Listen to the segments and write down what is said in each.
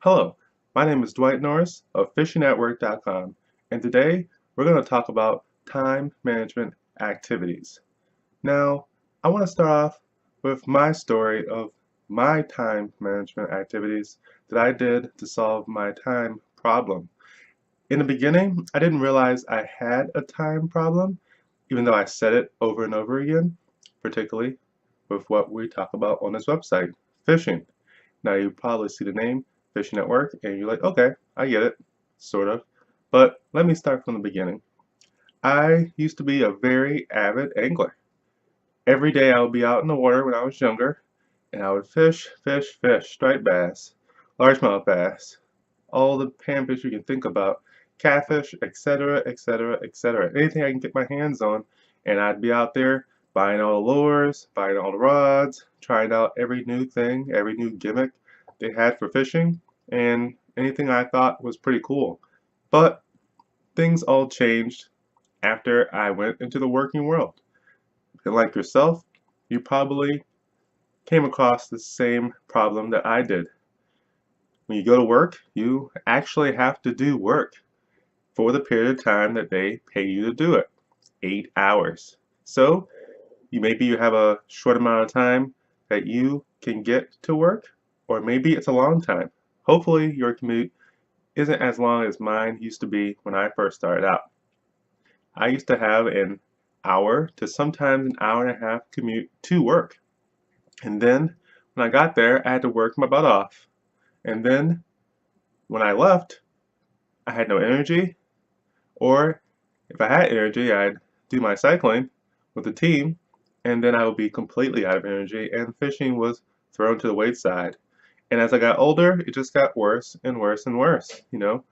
Hello, my name is Dwight Norris of FishingNetwork.com, and today we're going to talk about time management activities. Now, I want to start off with my story of my time management activities that I did to solve my time problem. In the beginning, I didn't realize I had a time problem, even though I said it over and over again, particularly with what we talk about on this website, fishing. Now you probably see the name Fishing Network and you're like, okay, I get it, sort of. But let me start from the beginning. I used to be a very avid angler. Every day I would be out in the water when I was younger and I would fish, fish, fish, striped bass, largemouth bass, all the panfish you can think about, catfish, etc., etc., etc. Anything I can get my hands on, and I'd be out there buying all the lures, buying all the rods, trying out every new thing, every new gimmick they had for fishing, and anything I thought was pretty cool. But things all changed after I went into the working world. And like yourself, you probably came across the same problem that I did. When you go to work, you actually have to do work for the period of time that they pay you to do it, 8 hours. So maybe you have a short amount of time that you can get to work, or maybe it's a long time. Hopefully your commute isn't as long as mine used to be when I first started out. I used to have an hour to sometimes an hour and a half commute to work. And then when I got there, I had to work my butt off. And then when I left, I had no energy, or if I had energy, I'd do my cycling with the team, and then I would be completely out of energy, and fishing was thrown to the wayside. And as I got older, it just got worse and worse and worse, you know.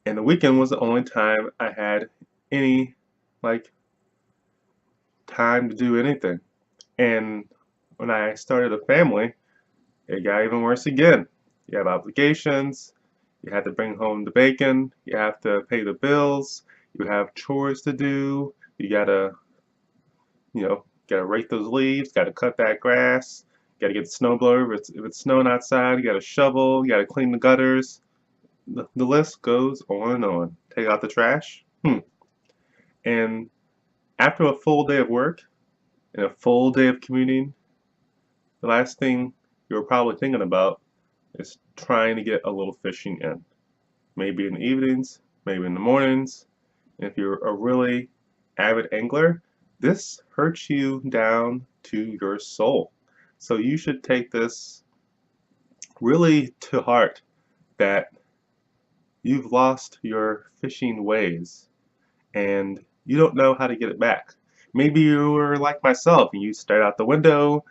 And the weekend was the only time I had any, like, time to do anything. And when I started a family, it got even worse again. You have obligations, you have to bring home the bacon, you have to pay the bills, you have chores to do, you gotta, gotta rake those leaves, gotta cut that grass, gotta get the snowblower if it's snowing outside, you gotta shovel, you gotta clean the gutters. The list goes on and on. Take out the trash. And after a full day of work and a full day of commuting, the last thing you're probably thinking about is trying to get a little fishing in. Maybe in the evenings, maybe in the mornings. And if you're a really avid angler, this hurts you down to your soul. So you should take this really to heart that you've lost your fishing ways and you don't know how to get it back. Maybe you were like myself and you stared out the window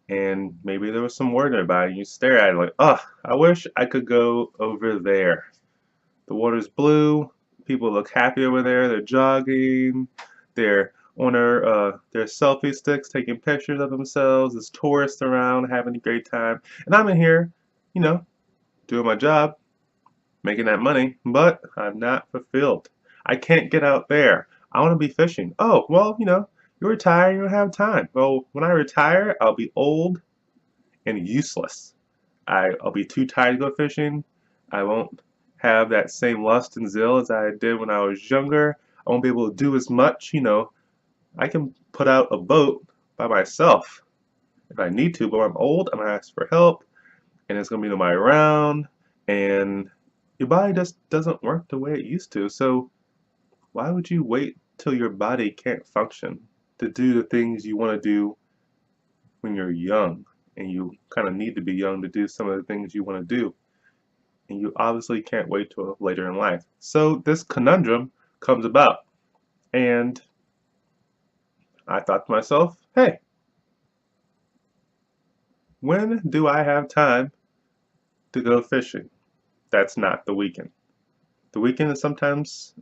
and maybe there was some water nearby and you stare at it like, oh, I wish I could go over there. The water's blue, people look happy over there, they're jogging, they're on their selfie sticks taking pictures of themselves, there's tourists around having a great time, and I'm in here, you know, doing my job, making that money, but I'm not fulfilled. I can't get out there. I want to be fishing. Oh, well, you retire, you don't have time. Well, when I retire, I'll be old and useless. I'll be too tired to go fishing. I won't have that same lust and zeal as I did when I was younger. I won't be able to do as much. I can put out a boat by myself if I need to, but when I'm old, I'm gonna ask for help, and it's gonna be nobody around, and your body just doesn't work the way it used to. So why would you wait till your body can't function to do the things you want to do when you're young? And you kind of need to be young to do some of the things you want to do. And you obviously can't wait till later in life. So this conundrum comes about. And I thought to myself, hey, when do I have time to go fishing? That's not the weekend. The weekend is sometimes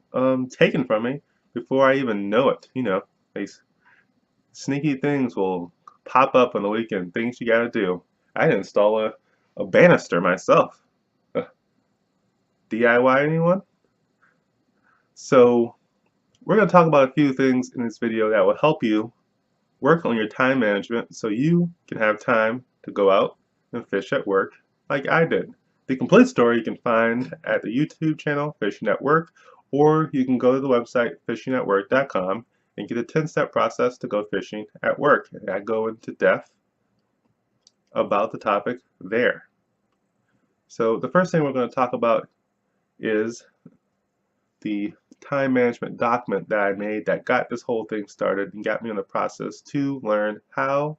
taken from me before I even know it. These sneaky things will pop up on the weekend, things you gotta do. I had to install a banister myself. DIY anyone? So we're going to talk about a few things in this video that will help you work on your time management so you can have time to go out and fish at work like I did. The complete story you can find at the YouTube channel Fishing at Work, or you can go to the website fishingatwork.com and get a 10-step process to go fishing at work. And I go into depth about the topic there. So the first thing we're going to talk about is the time management document that I made that got this whole thing started and got me in the process to learn how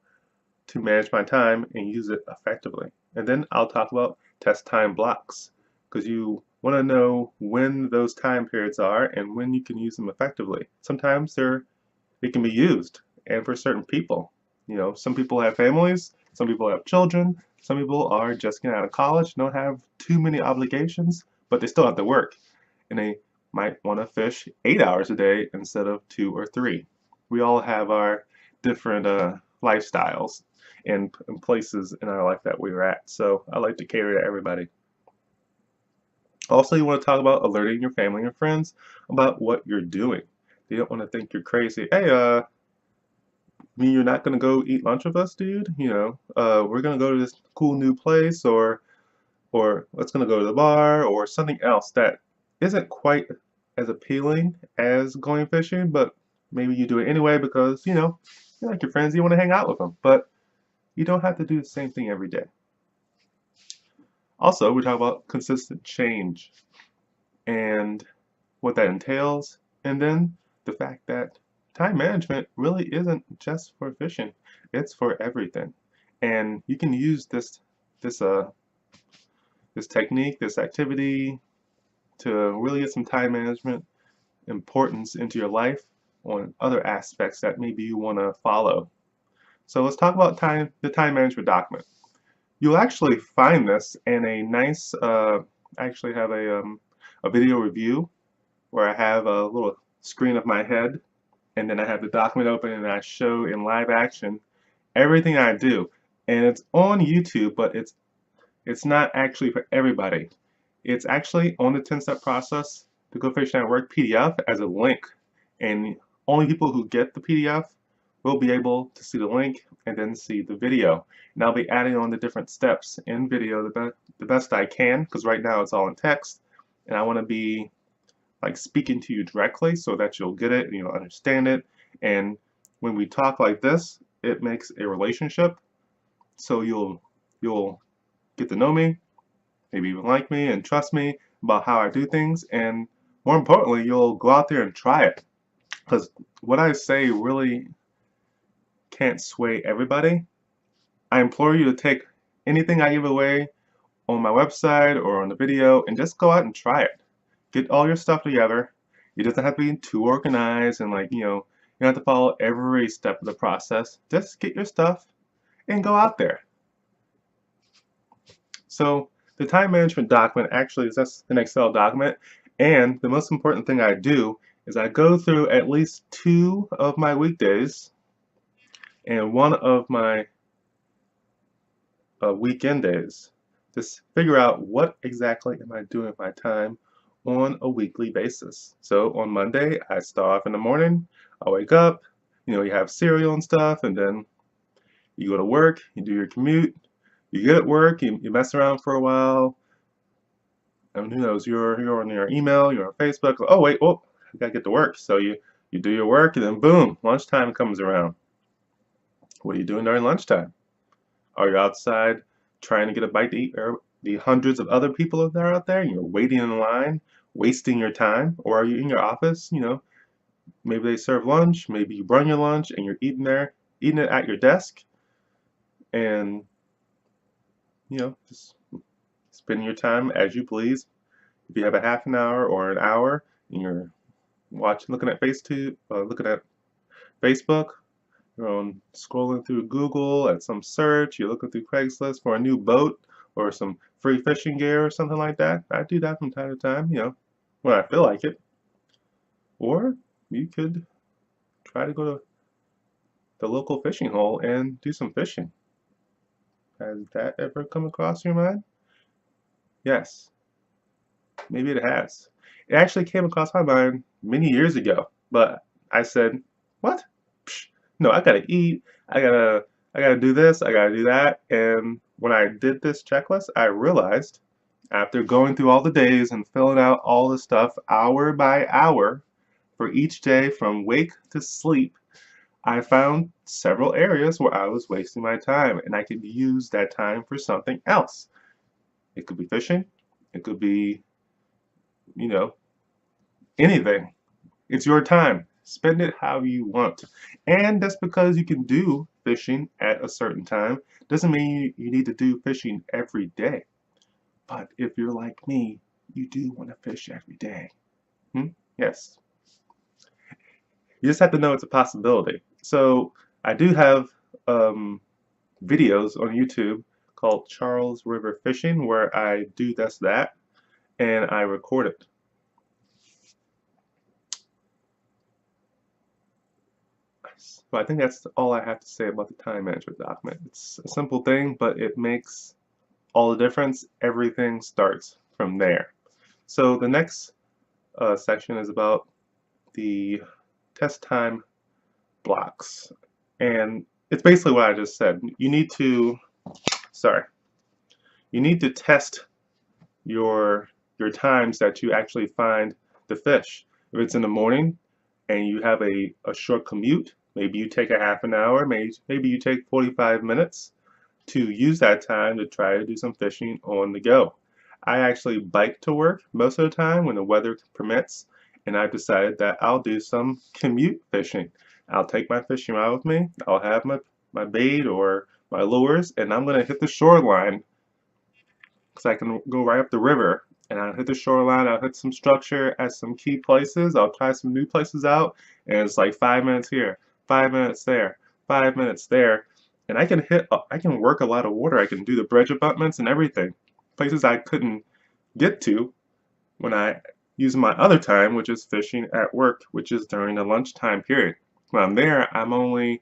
to manage my time and use it effectively. And then I'll talk about test time blocks, because you want to know when those time periods are and when you can use them effectively. Sometimes they can be used, and for certain people. You know, some people have families, some people have children, some people are just getting out of college, don't have too many obligations, but they still have to work. And they might want to fish 8 hours a day instead of 2 or 3. We all have our different lifestyles and places in our life that we're at. So I like to cater to everybody. Also, you want to talk about alerting your family and friends about what you're doing. They don't want to think you're crazy. Hey, mean you're not going to go eat lunch with us, dude? You know, we're going to go to this cool new place, or let's going to go to the bar, or something else that isn't quite as appealing as going fishing, but maybe you do it anyway because, you know, you like your friends, you want to hang out with them, but you don't have to do the same thing every day. Also, we talk about consistent change and what that entails, and then the fact that time management really isn't just for fishing, it's for everything. And you can use this technique, this activity, to really get some time management importance into your life on other aspects that maybe you want to follow. So let's talk about the time management document. You'll actually find this in a nice, I actually have a video review where I have a little screen of my head, and then I have the document open and I show in live action everything I do. And it's on YouTube, but it's not actually for everybody. It's actually on the 10-step process to go fishing at work PDF as a link, and only people who get the PDF will be able to see the link and then see the video. And I'll be adding on the different steps in video the best I can, because right now it's all in text, and I want to be like speaking to you directly so that you'll get it and you'll understand it. And when we talk like this, it makes a relationship, so you'll get to know me, maybe even like me and trust me about how I do things, and more importantly, you'll go out there and try it, because what I say really can't sway everybody. I implore you to take anything I give away on my website or on the video and just go out and try it. Get all your stuff together. It doesn't have to be too organized and, like, you know, you don't have to follow every step of the process. Just get your stuff and go out there. So the time management document actually is just an Excel document, and the most important thing I do is I go through at least 2 of my weekdays and 1 of my weekend days. Just figure out what exactly am I doing with my time on a weekly basis. So on Monday, I start off in the morning, I wake up, you know, you have cereal and stuff, and then you go to work, you do your commute, you get at work, you mess around for a while, and who knows, you're on your email, you're on Facebook, oh wait, oh, I gotta get to work. So you do your work, and then boom, lunchtime comes around. What are you doing during lunchtime? Are you outside trying to get a bite to eat, or the hundreds of other people that are out there and you're waiting in line, wasting your time? Or are you in your office, you know, maybe they serve lunch, maybe you bring your lunch and you're eating it at your desk, and, you know, just spending your time as you please. If you have a half an hour or an hour and you're looking at Facebook, you're on scrolling through Google at some search, you're looking through Craigslist for a new boat or some free fishing gear or something like that. I do that from time to time, you know, when I feel like it. Or you could try to go to the local fishing hole and do some fishing. Has that ever come across your mind? Yes, maybe it has. It actually came across my mind many years ago, but I said, what? Psh, no, I gotta eat, I gotta do this, I gotta do that. And when I did this checklist, I realized after going through all the days and filling out all the stuff hour by hour for each day from wake to sleep, I found several areas where I was wasting my time and I could use that time for something else. It could be fishing, it could be, you know, anything. It's your time. Spend it how you want. And that's because you can do fishing at a certain time doesn't mean you need to do fishing every day. But if you're like me, you do want to fish every day. Hmm? Yes. You just have to know it's a possibility. So I do have videos on YouTube called Charles River Fishing where I do just that and I record it. So I think that's all I have to say about the time management document. It's a simple thing, but it makes all the difference. Everything starts from there. So the next section is about the test time blocks. And it's basically what I just said. You need to test your times that you actually find the fish. If it's in the morning and you have a short commute, maybe you take a half an hour, maybe you take 45 minutes to use that time to try to do some fishing on the go. I actually bike to work most of the time when the weather permits, and I've decided that I'll do some commute fishing. I'll take my fishing rod with me, I'll have my bait or my lures, and I'm going to hit the shoreline because I can go right up the river. And I'll hit the shoreline, I'll hit some structure at some key places, I'll try some new places out, and it's like 5 minutes here, 5 minutes there, 5 minutes there, and I can work a lot of water. I can do the bridge abutments and everything, places I couldn't get to when I use my other time, which is fishing at work, which is during the lunchtime period. When I'm there, I'm only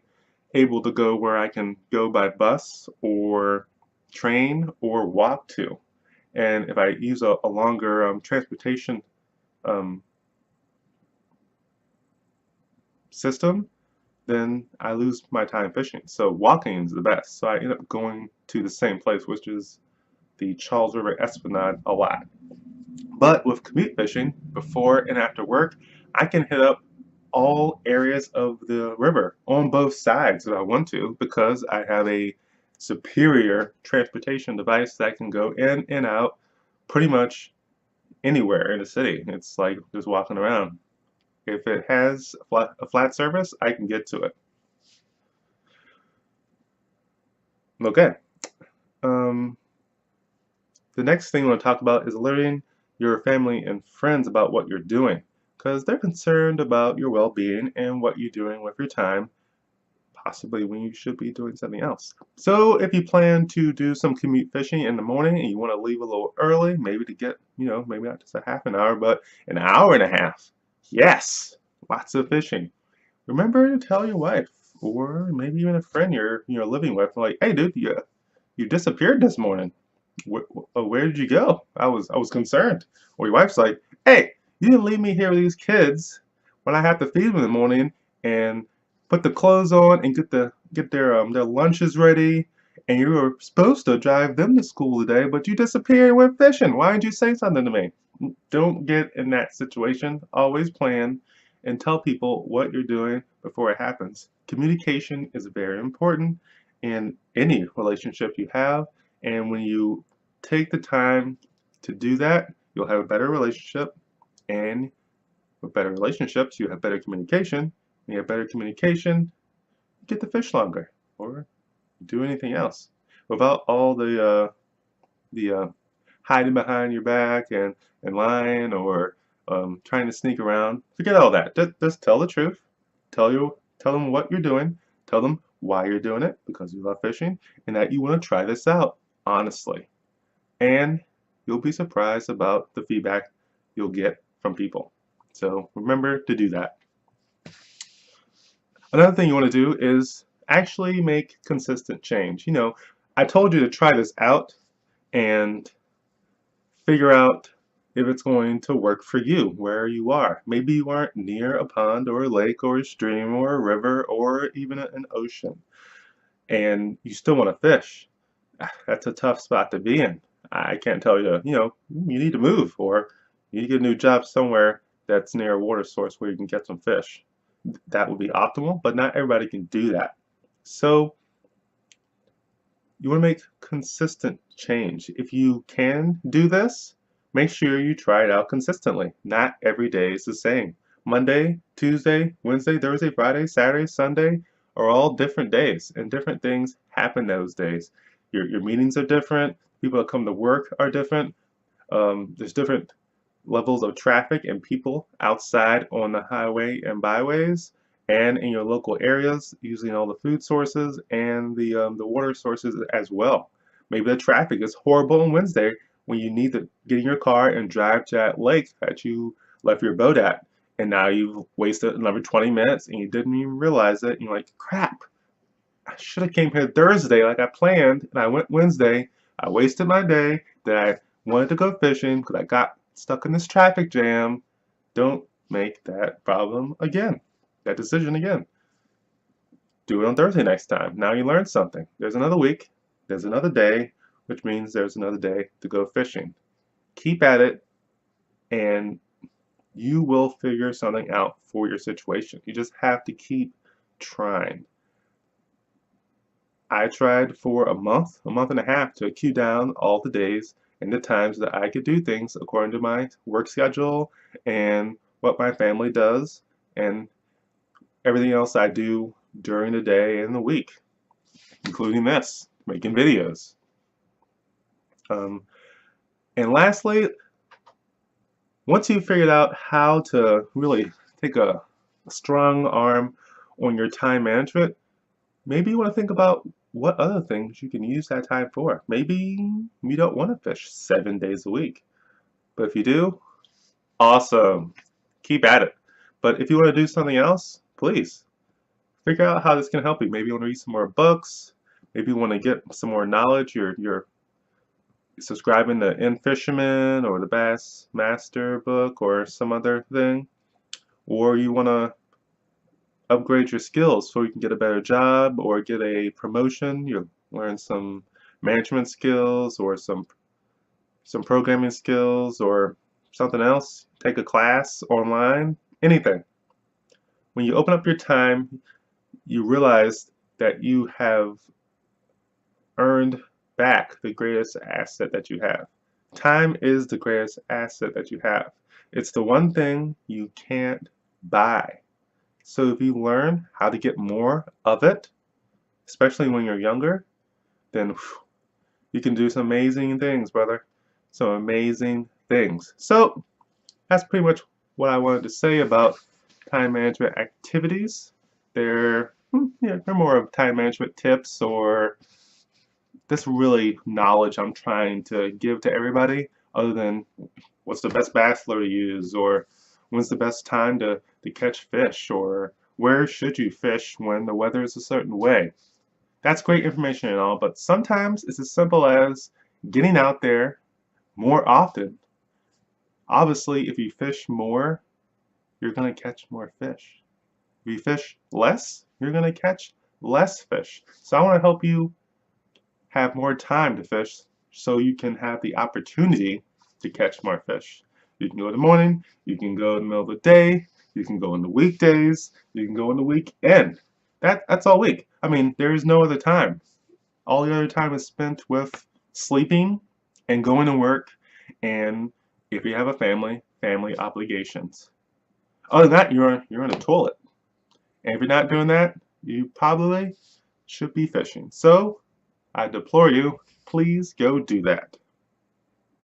able to go where I can go by bus or train or walk to. And if I use a longer transportation system, then I lose my time fishing. So walking is the best. So I end up going to the same place, which is the Charles River Esplanade a lot. But with commute fishing, before and after work, I can hit up all areas of the river on both sides if I want to, because I have a superior transportation device that can go in and out pretty much anywhere in the city. It's like just walking around. If it has a flat surface, I can get to it. Okay. The next thing I want to talk about is alerting your family and friends about what you're doing, because they're concerned about your well-being and what you're doing with your time, possibly when you should be doing something else. So if you plan to do some commute fishing in the morning and you want to leave a little early, maybe to get, maybe not just a half an hour, but an hour and a half. Yes, lots of fishing. Remember to tell your wife or maybe even a friend you're living with, like, hey dude, you disappeared this morning. Where did you go? I was concerned. Or your wife's like, hey, you didn't leave me here with these kids when I have to feed them in the morning and put the clothes on and get their lunches ready, and you were supposed to drive them to school today, but you disappeared and went fishing. Why didn't you say something to me? Don't get in that situation. Always plan and tell people what you're doing before it happens. Communication is very important in any relationship you have, and when you take the time to do that, you'll have a better relationship, and with better relationships, you have better communication. When you have better communication, you get to fish longer or do anything else without all the hiding behind your back and lying or trying to sneak around. Forget all that. Just tell the truth. Tell them what you're doing. Tell them why you're doing it, because you love fishing and that you want to try this out honestly. And you'll be surprised about the feedback you'll get from people. So remember to do that. Another thing you want to do is actually make consistent change. I told you to try this out and figure out if it's going to work for you where you are. Maybe you aren't near a pond or a lake or a stream or a river or even an ocean, and you still want to fish. That's a tough spot to be in. I can't tell you, you need to move or you need to get a new job somewhere that's near a water source where you can get some fish. That would be optimal, but not everybody can do that. So you want to make consistent change. If you can do this, make sure you try it out consistently. Not every day is the same. Monday, Tuesday, Wednesday, Thursday, Friday, Saturday, Sunday are all different days, and different things happen those days. Your meetings are different. People that come to work are different. There's different levels of traffic and people outside on the highway and byways and in your local areas using all the food sources and the water sources as well. Maybe the traffic is horrible on Wednesday when you need to get in your car and drive to that lake that you left your boat at. And now you've wasted another 20 minutes and you didn't even realize it. And you're like, crap, I should have came here Thursday like I planned, and I went Wednesday. I wasted my day that I wanted to go fishing because I got stuck in this traffic jam. Don't make that problem again, that decision again. Do it on Thursday next time. Now you learned something. There's another week, there's another day, which means there's another day to go fishing. Keep at it, and you will figure something out for your situation. You just have to keep trying. I tried for a month and a half to queue down all the days and the times that I could do things according to my work schedule and what my family does and everything else I do during the day and the week, including this, making videos. And lastly, once you've figured out how to really take a strong arm on your time management, maybe you want to think about what other things you can use that time for. Maybe you don't want to fish 7 days a week. But if you do, awesome. Keep at it. But if you want to do something else, please figure out how this can help you. Maybe you want to read some more books. Maybe you want to get some more knowledge. You're subscribing to In-Fisherman or the Bass Master book or some other thing. Or you want to upgrade your skills so you can get a better job or get a promotion. You'll learn some management skills or some programming skills or something else. Take a class online, anything. When you open up your time, you realize that you have earned back the greatest asset that you have. Time is the greatest asset that you have. It's the one thing you can't buy. So if you learn how to get more of it, especially when you're younger, then you can do some amazing things, brother. Some amazing things. So that's pretty much what I wanted to say about time management activities. They're more of time management tips or this really knowledge I'm trying to give to everybody other than what's the best bass lure to use or when's the best time to catch fish or where should you fish when the weather is a certain way. That's great information and all, but sometimes it's as simple as getting out there more often. Obviously, if you fish more, you're going to catch more fish. If you fish less, you're going to catch less fish. So I want to help you have more time to fish so you can have the opportunity to catch more fish. You can go in the morning, you can go in the middle of the day, you can go in the weekdays, you can go in the weekend. That's all week. I mean, there is no other time. All the other time is spent with sleeping and going to work and if you have a family obligations. Other than that, you're on a toilet. And if you're not doing that, you probably should be fishing. So I deplore you, please go do that.